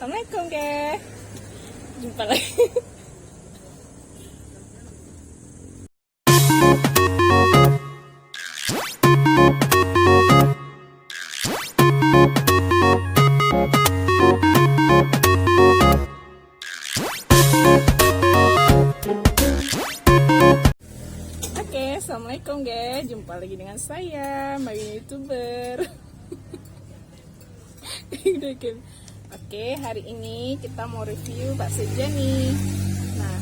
Assalamualaikum guys. Jumpa lagi. Oke, assalamualaikum guys. Jumpa lagi dengan saya, Mari YouTuber. Oke, hari ini kita mau review bakso Jani. Nah,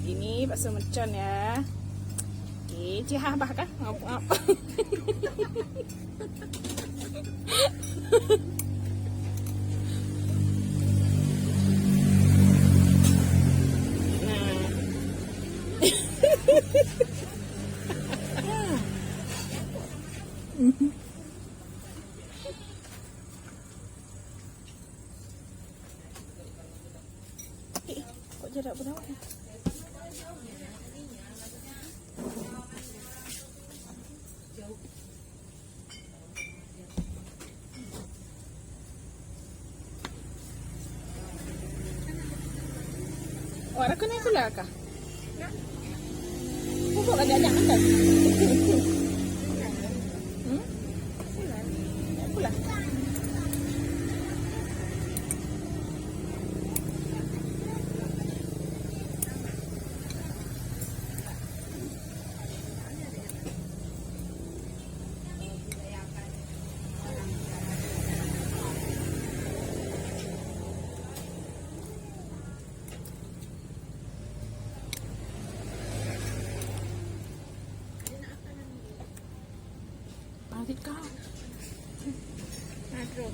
ini bakso mercon ya. Oke, cihah bahkan ngapa-ngapa. Kok jarak berapa? Orang kena pula kah? Kok ada anda? Pula. Adik kau. Aduh.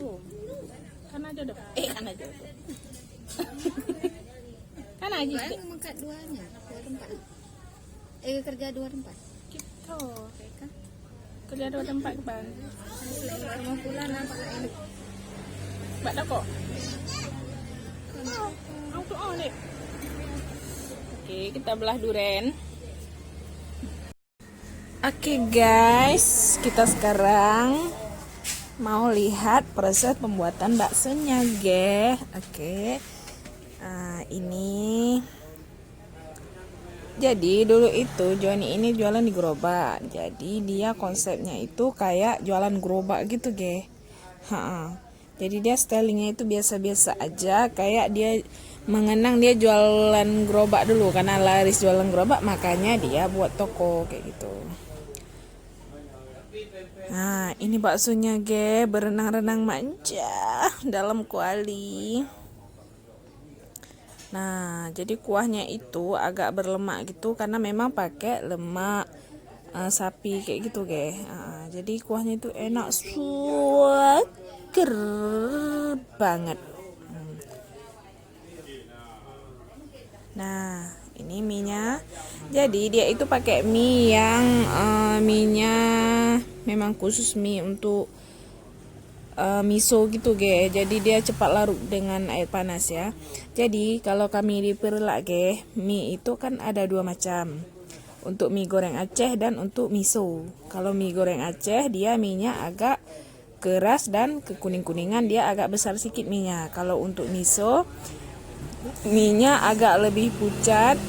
Tuh, kan aja dong. Kan aja. Kan aja. Mengkat dua tempat. Kerja dua tempat. Gitu. Kerja dua tempat ke Bang. Mau pulang nampak lain. Mbak dah kok. Aku nih. Oke, kita belah duren. Oke guys, kita sekarang mau lihat proses pembuatan baksonya, ge. Oke. Ini. Jadi dulu itu Joni ini jualan di gerobak. Jadi dia konsepnya itu kayak jualan gerobak gitu, ge. Jadi dia stylingnya itu biasa-biasa aja, kayak dia mengenang dia jualan gerobak dulu karena laris jualan gerobak, makanya dia buat toko kayak gitu. Nah, ini baksonya, ge, berenang-renang manja dalam kuali. Nah, jadi kuahnya itu agak berlemak gitu karena memang pakai lemak sapi kayak gitu, ge. Jadi kuahnya itu enak seger banget. Nah, ini mie-nya. Jadi dia itu pakai mie yang mie-nya memang khusus mie untuk miso gitu, ge. Jadi dia cepat larut dengan air panas ya. Jadi kalau kami di Perlak, ge, mie itu kan ada dua macam. Untuk mie goreng Aceh dan untuk miso. Kalau mie goreng Aceh dia mie-nya agak keras dan kekuning-kuningan, dia agak besar sedikit mie-nya. Kalau untuk miso mie-nya agak lebih pucat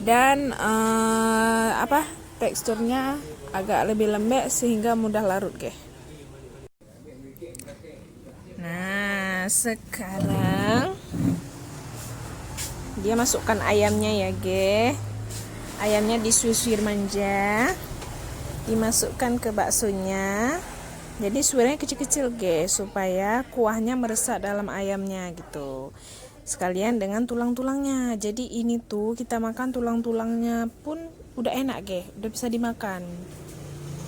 dan teksturnya agak lebih lembek sehingga mudah larut, ge. Nah, sekarang dia masukkan ayamnya ya, ge. Ayamnya disuir manja, dimasukkan ke baksonya. Jadi suirnya kecil-kecil, ge, supaya kuahnya meresap dalam ayamnya gitu. sekalian dengan tulang-tulangnya. Jadi ini tuh kita makan tulang-tulangnya pun udah enak udah bisa dimakan.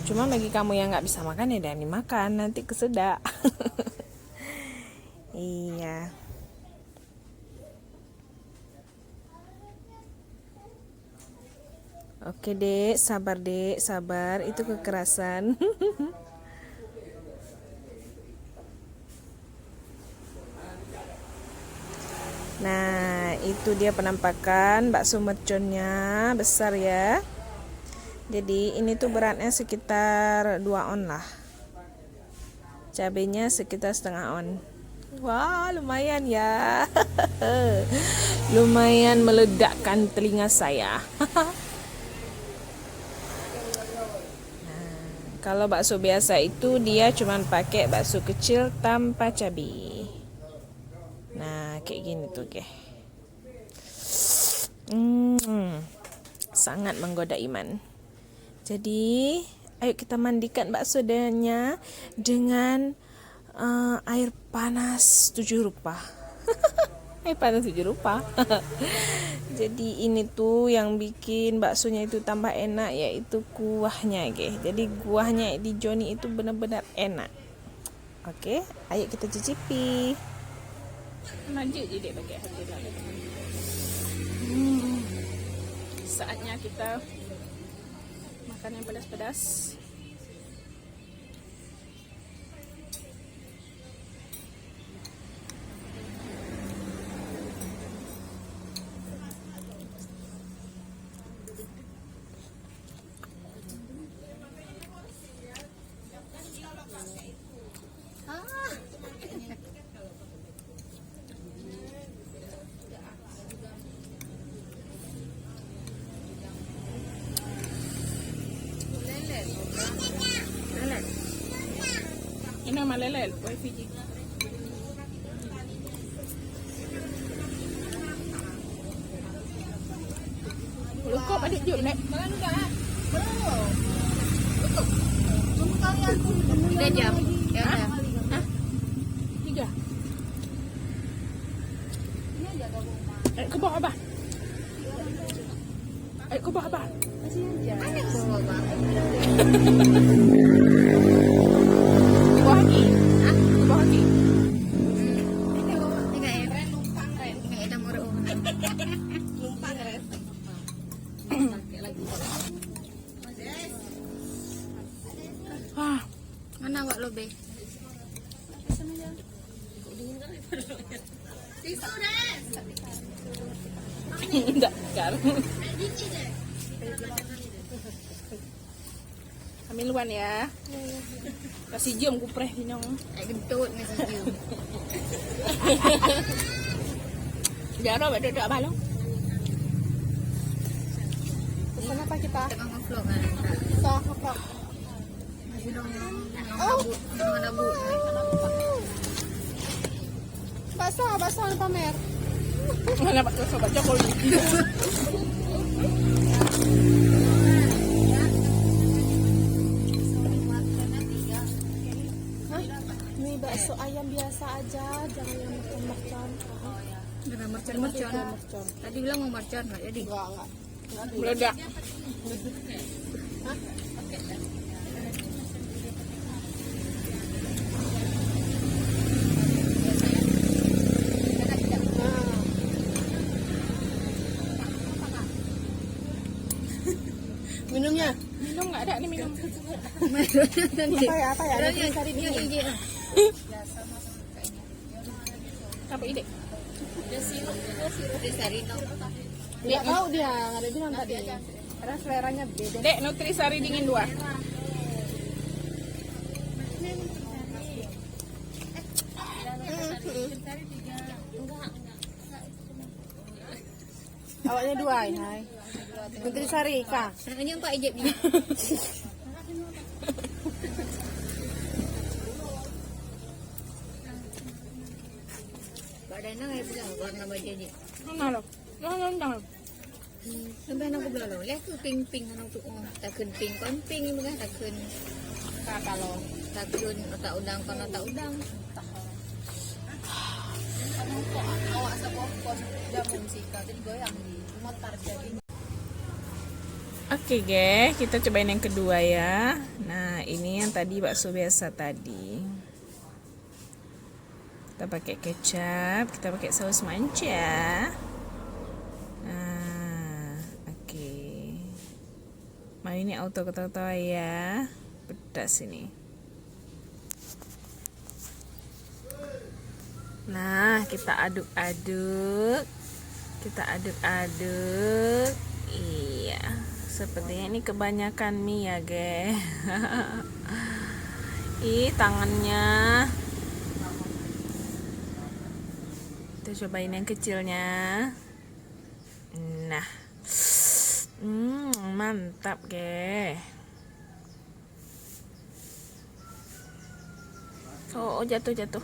Cuma bagi kamu yang nggak bisa makan ya jangan dimakan, nanti kesedak. Iya. Oke dek, sabar, itu kekerasan. Nah, itu dia penampakan bakso merconnya, besar ya. Jadi ini tuh beratnya sekitar 2 on lah. Cabenya sekitar setengah on. Wah, lumayan ya. Lumayan meledakkan telinga saya. Kalau bakso biasa itu dia cuman pakai bakso kecil tanpa cabai. Nah, kayak gini tuh, sangat menggoda iman. Jadi, ayo kita mandikan baksonya dengan air panas 7 rupa. Air panas 7 rupa. Jadi ini tuh yang bikin baksonya itu tambah enak, yaitu kuahnya, Jadi kuahnya di Joni itu benar-benar enak. Oke, ayo kita cicipi. Lanjut jadi pakai hati lagi. Saatnya kita makan yang pedas-pedas. Ini malelel, boy Fiji. Lu kok adik jut, Nek? Tiga jam. Ya udah. Hah? 3. Ayo ke bawah, Abah. Ayo ke bawah, Abah. Ada bawa bang. Ke bawah lagi. Hah? Ke bawah lagi. Tiga ya. Tiga ya dah murah. Numpang res. Ah, Mana awak lo be? Tisu res. enggak, sekarang. Amiluan ya. Kasih jom kupreh pinong. Gendut ni saja. Jaro bak duduk balong. Pesan apa kita? Tengah ngevlog kan. Sah apa? Masih dong. Dengan abu. Bakso pamer. Mana bakso sobat Jokowi. Ini bakso ayam biasa aja, jangan yang mercon-mercon. Dengan mercon. Tadi bilang mau mercon nggak jadi. Enggak. Meledak. Minumnya? Minum nggak ada nih minum. Apa ya? Ada cari ini. Apa ide? Nggak tahu dia, nggak ada bilang tadi. Karena seleranya beda. Dek, Nutrisari dingin 2. Awalnya 2 ini. Nutrisari, Kak. Ini Pak Ijib ni. Badan nak bilang warna baju ni. Mana lo? Jangan. Sampai aku bilang lo, lihat tu pink anak tu. Takkan pink kon pink ni bukan takkan. Kalau Takkan otak udang kon otak udang. kok awak sepokos jamun sih kak jadi goyang di motor jadi. Oke guys, kita cobain yang kedua ya. Nah, ini yang tadi bakso biasa tadi. Kita pakai kecap, kita pakai saus manja. Nah, oke. Mau ini auto ketawa ya. Pedas ini. Nah, kita aduk-aduk. Kita aduk-aduk. Iya. Sepertinya ini kebanyakan mie ya, guys. Ih, tangannya. Kita cobain yang kecilnya. Nah. Mantap, guys. Oh, jatuh.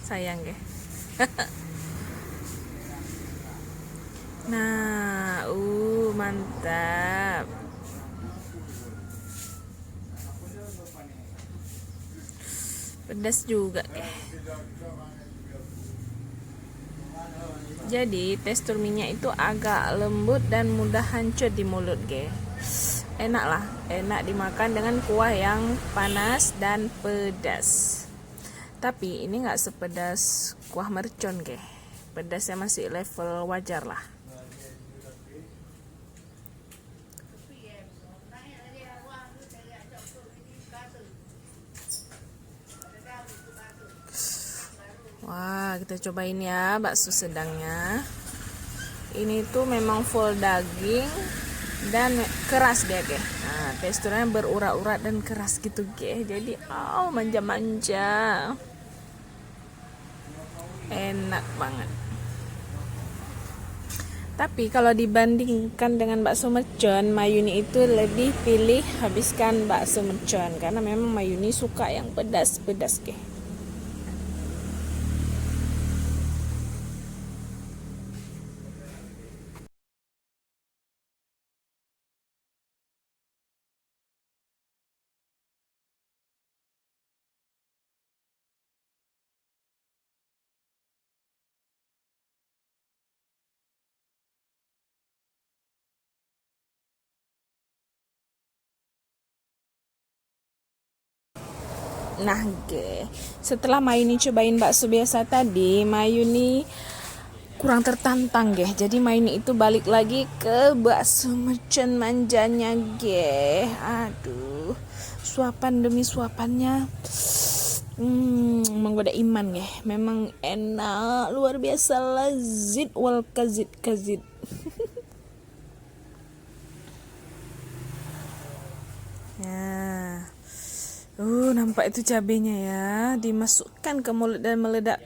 Sayang, guys. Nah, mantap. Pedas juga, Jadi tekstur minyak itu agak lembut dan mudah hancur di mulut, Enak lah, enak dimakan dengan kuah yang panas dan pedas. Tapi ini nggak sepedas kuah mercon, Pedasnya masih level wajar lah. Wah, kita cobain ya bakso sedangnya. Ini tuh memang full daging dan keras, guys. Nah, teksturnya berurat-urat dan keras gitu, Jadi, manja-manja. Enak banget. Tapi kalau dibandingkan dengan bakso mercon, Mayuni itu lebih pilih habiskan bakso mercon karena memang Mayuni suka yang pedas-pedas, Nah, setelah Mayuni cobain bakso biasa tadi, Mayuni kurang tertantang, Jadi Mayuni itu balik lagi ke bakso mercon manjanya, Aduh, suapan demi suapannya menggoda iman, Memang enak, luar biasa, lazid wal kazid. Ya. Nampak itu cabenya ya, dimasukkan ke mulut dan meledak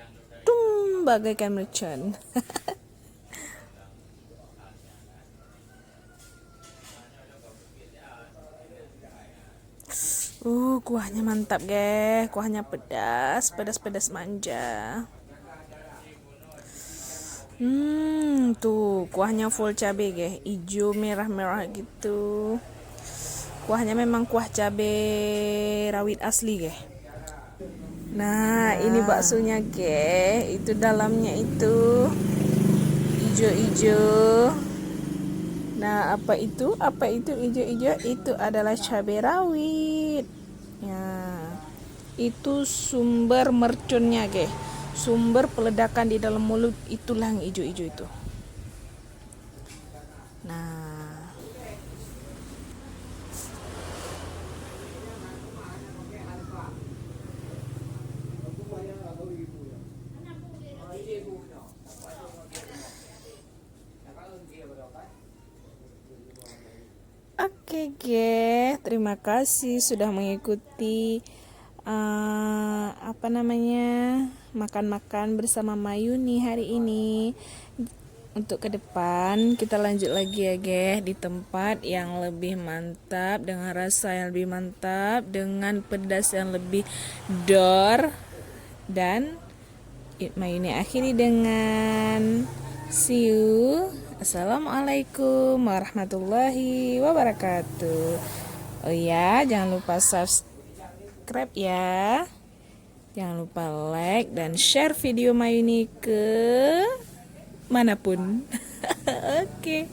bagaikan mercon. Kuahnya mantap, Kuahnya pedas manja. Tuh kuahnya full cabai, hijau merah gitu. Kuahnya memang kuah cabai rawit asli, Nah, ini baksonya, Itu dalamnya itu hijau-hijau. Nah, apa itu hijau-hijau? Itu adalah cabai rawit. Ya. Itu sumber merconnya, Sumber peledakan di dalam mulut itulah yang hijau-hijau itu. Nah, oke, terima kasih sudah mengikuti makan-makan bersama Mayuni hari ini. Untuk ke depan kita lanjut lagi ya, di tempat yang lebih mantap, dengan rasa yang lebih mantap, dengan pedas yang lebih dor. Dan Mayuni akhiri dengan see you. Assalamualaikum warahmatullahi wabarakatuh. Oh ya, jangan lupa subscribe ya. Jangan lupa like dan share video Mayu ini ke manapun. Oke.